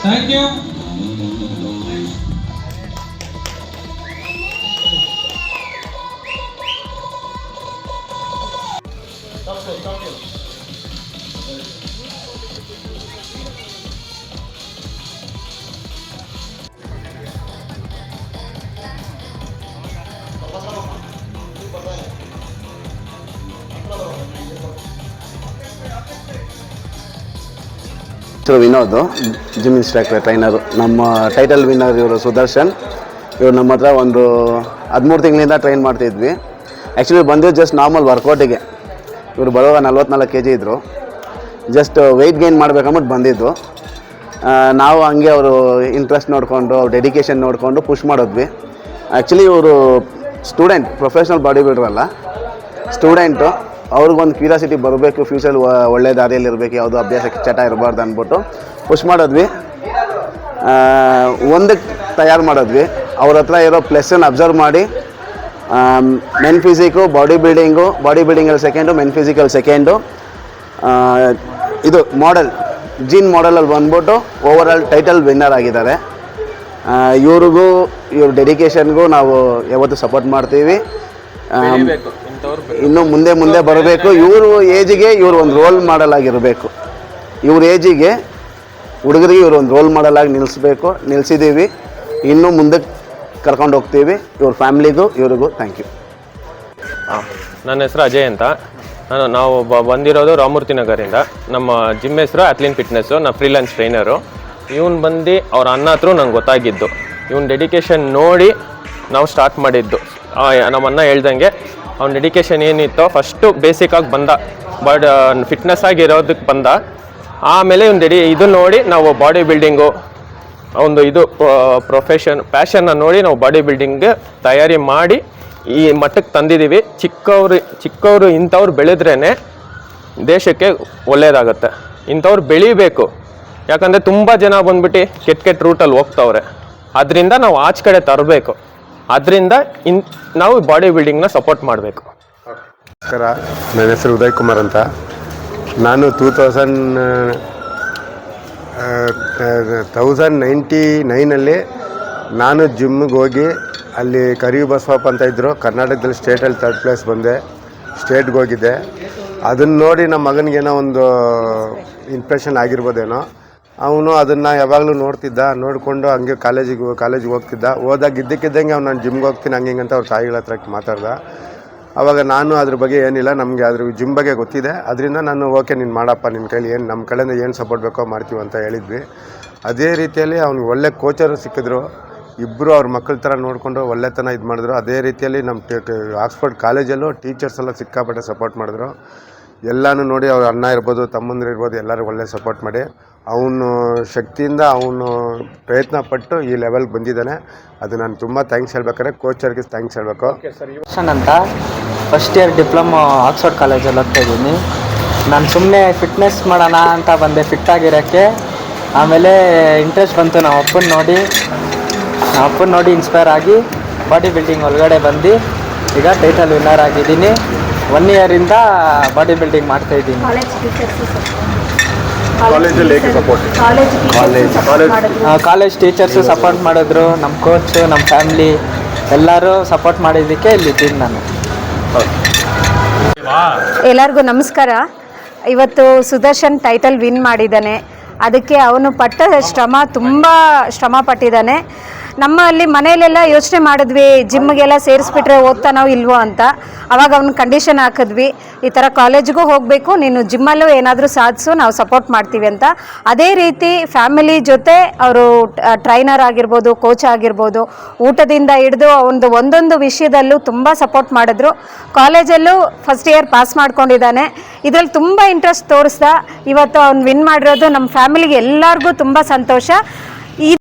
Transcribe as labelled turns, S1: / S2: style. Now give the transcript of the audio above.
S1: Thank you.
S2: Vinod, gym instructor trainer. ನಮ್ಮ title winner ಇವರು ಸುದರ್ಶನ್. ಇವರು ನಮ್ಮ ಹತ್ರ ಒಂದು 13 ತಿಂಗಳಿಂದ ಟ್ರೈನ್ ಮಾಡ್ತಿದ್ವಿ. ಆ್ಯಕ್ಚುಲಿ ಬಂದಿದ್ದು ಜಸ್ಟ್ ನಾರ್ಮಲ್ ವರ್ಕೌಟಿಗೆ. ಇವರು ಬರುವಾಗ 44 kg ಇದ್ದರು. ಜಸ್ಟ್ ವೆಯ್ಟ್ ಗೇನ್ ಮಾಡ್ಬೇಕಂಬಿಟ್ಟು ಬಂದಿದ್ದು. ನಾವು ಹಂಗೆ ಅವರು ಇಂಟ್ರೆಸ್ಟ್ ನೋಡಿಕೊಂಡು, ಅವ್ರ ಡೆಡಿಕೇಶನ್ ನೋಡಿಕೊಂಡು ಪುಷ್ ಮಾಡಿದ್ವಿ. ಆ್ಯಕ್ಚುಲಿ ಇವರು ಸ್ಟೂಡೆಂಟ್, ಪ್ರೊಫೆಷ್ನಲ್ ಬಾಡಿ ಬಿಲ್ಡರ್ ಅಲ್ಲ, ಸ್ಟೂಡೆಂಟು. ಅವ್ರಿಗೊಂದು ಕ್ಯೂರಿಯಾಸಿಟಿ ಬರಬೇಕು, ಫ್ಯೂಚರ್ ಒಳ್ಳೆ ದಾರಿಯಲ್ಲಿ ಇರಬೇಕು, ಯಾವುದೋ ಅಭ್ಯಾಸಕ್ಕೆ ಚಟ ಇರಬಾರ್ದು ಅಂದ್ಬಿಟ್ಟು ಪುಷ್ ಮಾಡಿದ್ವಿ. ಒಂದಕ್ಕೆ ತಯಾರು ಮಾಡಿದ್ವಿ. ಅವ್ರ ಹತ್ರ ಇರೋ ಪ್ಲಸ್ಸನ್ನು ಅಬ್ಸರ್ವ್ ಮಾಡಿ ಮೆನ್ ಫಿಸಿಕ್ಕು, ಬಾಡಿ ಬಿಲ್ಡಿಂಗಲ್ಲಿ ಸೆಕೆಂಡು, ಮೆನ್ ಫಿಸಿಕಲ್ ಸೆಕೆಂಡು. ಇದು ಮಾಡೆಲ್ ಜೀನ್ ಮಾಡೆಲಲ್ಲಿ ಬಂದ್ಬಿಟ್ಟು ಓವರಾಲ್ ಟೈಟಲ್ ವಿನ್ನರ್ ಆಗಿದ್ದಾರೆ. ಇವ್ರಿಗೂ ಇವ್ರ ಡೆಡಿಕೇಶನ್ಗೂ ನಾವು ಯಾವತ್ತೂ ಸಪೋರ್ಟ್ ಮಾಡ್ತೀವಿ. ಇನ್ನು ಮುಂದೆ ಬರಬೇಕು. ಇವರು ಏಜಿಗೆ ಇವರು ಒಂದು ರೋಲ್ ಮಾಡೆಲ್ ಆಗಿರಬೇಕು. ಇವ್ರ ಏಜಿಗೆ ಹುಡುಗರಿಗೆ ಇವರು ಒಂದು ರೋಲ್ ಮಾಡೆಲ್ ಆಗಿ ನಿಲ್ಲಿಸಿದ್ದೀವಿ. ಇನ್ನೂ ಮುಂದಕ್ಕೆ ಕರ್ಕೊಂಡು ಹೋಗ್ತೀವಿ. ಇವ್ರ ಫ್ಯಾಮ್ಲಿಗೂ ಇವ್ರಿಗೂ ಥ್ಯಾಂಕ್ ಯು.
S3: ನನ್ನ ಹೆಸರು ಅಜಯ್ ಅಂತ. ನಾವು ಬಂದಿರೋದು ರಾಮಮೂರ್ತಿ ನಗರಿಂದ. ನಮ್ಮ ಜಿಮ್ ಹೆಸರು ಅಥ್ಲೀನ್ ಫಿಟ್ನೆಸ್ಸು. ನಾನು ಫ್ರೀಲಾನ್ಸ್ ಟ್ರೈನರು. ಇವನು ಬಂದು ಅವ್ರ ಅಣ್ಣ ಹತ್ರ ನಂಗೆ ಗೊತ್ತಾಗಿದ್ದು. ಇವನ್ ಡೆಡಿಕೇಶನ್ ನೋಡಿ ನಾವು ಸ್ಟಾರ್ಟ್ ಮಾಡಿದ್ದು. ನಮ್ಮ ಅಣ್ಣ ಹೇಳ್ದಂಗೆ ಅವ್ನ ಡೆಡಿಕೇಶನ್ ಏನಿತ್ತೋ ಫಸ್ಟು ಬೇಸಿಕಾಗಿ ಬಂದ, ಬಟ್ ಫಿಟ್ನೆಸ್ ಆಗಿರೋದಕ್ಕೆ ಬಂದ. ಆಮೇಲೆ ಇದು ನೋಡಿ ನಾವು ಬಾಡಿ ಬಿಲ್ಡಿಂಗು ಒಂದು ಇದು ಪ್ಯಾಷನ್ನ ನೋಡಿ ನಾವು ಬಾಡಿ ಬಿಲ್ಡಿಂಗ್ಗೆ ತಯಾರಿ ಮಾಡಿ ಈ ಮಟ್ಟಕ್ಕೆ ತಂದಿದ್ದೀವಿ. ಚಿಕ್ಕವರು ಇಂಥವ್ರು ಬೆಳೆದ್ರೇ ದೇಶಕ್ಕೆ ಒಳ್ಳೆಯದಾಗತ್ತೆ. ಇಂಥವ್ರು ಬೆಳಿಬೇಕು. ಯಾಕಂದರೆ ತುಂಬ ಜನ ಬಂದ್ಬಿಟ್ಟು ಕೆಟ್ಟ ರೂಟಲ್ಲಿ ಹೋಗ್ತವ್ರೆ. ಅದರಿಂದ ನಾವು ಆಚೆ ಕಡೆ ತರಬೇಕು. ಅದರಿಂದ ನಾವು ಬಾಡಿ ಬಿಲ್ಡಿಂಗ್ನ ಸಪೋರ್ಟ್ ಮಾಡಬೇಕು.
S4: ನಮಸ್ಕಾರ, ನನ್ನ ಹೆಸರು ಉದಯ್ ಕುಮಾರ್ ಅಂತ. ನಾನು 2099 ನಾನು ಜಿಮ್ಮಿಗೆ ಹೋಗಿ ಅಲ್ಲಿ ಕರಿಯು ಬಸವಪ್ಪ ಅಂತ ಇದ್ದರು, ಕರ್ನಾಟಕದಲ್ಲಿ ಸ್ಟೇಟಲ್ಲಿ 3rd ಪ್ಲೇಸ್ ಬಂದೆ. ಸ್ಟೇಟ್ಗೆ ಹೋಗಿದ್ದೆ. ಅದನ್ನು ನೋಡಿ ನಮ್ಮ ಮಗನಿಗೇನೋ ಒಂದು ಇಂಪ್ರೆಷನ್ ಆಗಿರ್ಬೋದೇನೋ. ಅವನು ಅದನ್ನು ಯಾವಾಗಲೂ ನೋಡಿಕೊಂಡು ಹಂಗೆ ಕಾಲೇಜಿಗೆ ಹೋಗ್ತಿದ್ದ. ಹೋದಾಗ ಇದ್ದಕ್ಕಿದ್ದಂಗೆ ಅವ್ನು ನಾನು ಜಿಮ್ಗೆ ಹೋಗ್ತೀನಿ ಹಂಗೆ ಅಂತ ಅವ್ರ ತಾಯಿಗಳ ಹತ್ರ ಮಾತಾಡ್ದ. ಆವಾಗ ನಾನು ಅದ್ರ ಬಗ್ಗೆ ಏನಿಲ್ಲ, ನಮಗೆ ಅದ್ರ ಜಿಮ್ ಬಗ್ಗೆ ಗೊತ್ತಿದೆ, ಅದರಿಂದ ನಾನು ಓಕೆ ನೀನು ಮಾಡಪ್ಪ, ನಿನ್ನ ಕೈಲಿ ಏನು ನಮ್ಮ ಕಡೆಯಿಂದ ಏನು ಸಪೋರ್ಟ್ ಬೇಕೋ ಮಾಡ್ತೀವಿ ಅಂತ ಹೇಳಿದ್ವಿ. ಅದೇ ರೀತಿಯಲ್ಲಿ ಅವ್ನಿಗೆ ಒಳ್ಳೆ ಕೋಚರು ಸಿಕ್ಕಿದ್ರು. ಇಬ್ಬರು ಅವ್ರ ಮಕ್ಕಳ ಥರ ನೋಡಿಕೊಂಡು ಒಳ್ಳೆತನ ಇದು ಮಾಡಿದ್ರು. ಅದೇ ರೀತಿಯಲ್ಲಿ ನಮ್ಮ ಆಕ್ಸ್ಫರ್ಡ್ ಕಾಲೇಜಲ್ಲೂ ಟೀಚರ್ಸ್ ಎಲ್ಲ ಸಿಕ್ಕಾಪಟ್ಟೆ ಸಪೋರ್ಟ್ ಮಾಡಿದ್ರು. ಎಲ್ಲನೂ ನೋಡಿ ಅವ್ರ ಅಣ್ಣ ಇರ್ಬೋದು, ತಮ್ಮಂದಿರು ಇರ್ಬೋದು, ಎಲ್ಲರೂ ಒಳ್ಳೆ ಸಪೋರ್ಟ್ ಮಾಡಿ ಅವನು ಶಕ್ತಿಯಿಂದ ಅವನು ಪ್ರಯತ್ನ ಪಟ್ಟು ಈ ಲೆವೆಲ್ಗೆ ಬಂದಿದ್ದಾನೆ. ಅದು ನಾನು ತುಂಬ ಥ್ಯಾಂಕ್ಸ್ ಹೇಳ್ಬೇಕಾದ್ರೆ ಕೋಚರ್ಗೆ ಥ್ಯಾಂಕ್ಸ್ ಹೇಳಬೇಕು.
S5: ಅಂತ ಫಸ್ಟ್ ಇಯರ್ ಡಿಪ್ಲೊಮಾ ಆಕ್ಸ್ಫರ್ಡ್ ಕಾಲೇಜಲ್ಲಿ ಓದ್ತಾ ಇದ್ದೀನಿ. ನಾನು ಸುಮ್ಮನೆ ಫಿಟ್ನೆಸ್ ಮಾಡೋಣ ಅಂತ ಬಂದೆ, ಫಿಟ್ಟಾಗಿರೋಕ್ಕೆ. ಆಮೇಲೆ ಇಂಟ್ರೆಸ್ಟ್ ಬಂತು. ನಮ್ಮ ಅಪ್ಪನ ನೋಡಿ ಇನ್ಸ್ಪೈರ್ ಆಗಿ ಬಾಡಿ ಬಿಲ್ಡಿಂಗ್ ಒಳಗಡೆ ಬಂದು ಈಗ ಟೈಟಲ್ ವಿನ್ನರ್ ಆಗಿದ್ದೀನಿ. 1 ಇಯರಿಂದ ಬಾಡಿ ಬಿಲ್ಡಿಂಗ್ ಮಾಡ್ತಾಯಿದ್ದೀನಿ. ಕಾಲೇಜ್ ಟೀಚರ್ಸು ಸಪೋರ್ಟ್ ಮಾಡಿದ್ರು, ನಮ್ಮ ಕೋಚು, ನಮ್ಮ ಫ್ಯಾಮ್ಲಿ ಎಲ್ಲರೂ ಸಪೋರ್ಟ್ ಮಾಡಿದ್ದಕ್ಕೆ ಇಲ್ಲಿದ್ದೀನಿ ನಾನು.
S6: ಎಲ್ಲರಿಗೂ ನಮಸ್ಕಾರ. ಇವತ್ತು ಸುದರ್ಶನ್ ಟೈಟಲ್ ವಿನ್ ಮಾಡಿದ್ದಾನೆ. ಅದಕ್ಕೆ ಅವನು ಪಟ್ಟ ತುಂಬ ಶ್ರಮ ಪಟ್ಟಿದ್ದಾನೆ. ನಮ್ಮಲ್ಲಿ ಮನೆಯಲ್ಲೆಲ್ಲ ಯೋಚನೆ ಮಾಡಿದ್ವಿ, ಜಿಮ್ಗೆಲ್ಲ ಸೇರಿಸ್ಬಿಟ್ರೆ ಓದ್ತಾನೋ ಇಲ್ವೋ ಅಂತ. ಅವಾಗ ಅವ್ನ ಕಂಡೀಷನ್ ಹಾಕಿದ್ವಿ, ಈ ಥರ ಕಾಲೇಜ್ಗೂ ಹೋಗಬೇಕು, ನೀನು ಜಿಮ್ಮಲ್ಲೂ ಏನಾದರೂ ಸಾಧಿಸು, ನಾವು ಸಪೋರ್ಟ್ ಮಾಡ್ತೀವಿ ಅಂತ. ಅದೇ ರೀತಿ ಫ್ಯಾಮಿಲಿ ಜೊತೆ ಅವರು ಟ್ರೈನರ್ ಆಗಿರ್ಬೋದು, ಕೋಚ್ ಆಗಿರ್ಬೋದು, ಊಟದಿಂದ ಹಿಡಿದು ಒಂದೊಂದು ವಿಷಯದಲ್ಲೂ ತುಂಬ ಸಪೋರ್ಟ್ ಮಾಡಿದ್ರು. ಕಾಲೇಜಲ್ಲೂ ಫಸ್ಟ್ ಇಯರ್ ಪಾಸ್ ಮಾಡ್ಕೊಂಡಿದ್ದಾನೆ. ಇದರಲ್ಲಿ ತುಂಬ ಇಂಟ್ರೆಸ್ಟ್ ತೋರಿಸ್ದ. ಇವತ್ತು ಅವ್ನು ವಿನ್ ಮಾಡಿರೋದು ನಮ್ಮ ಫ್ಯಾಮಿಲಿಗೆ ಎಲ್ಲರಿಗೂ ತುಂಬ ಸಂತೋಷ.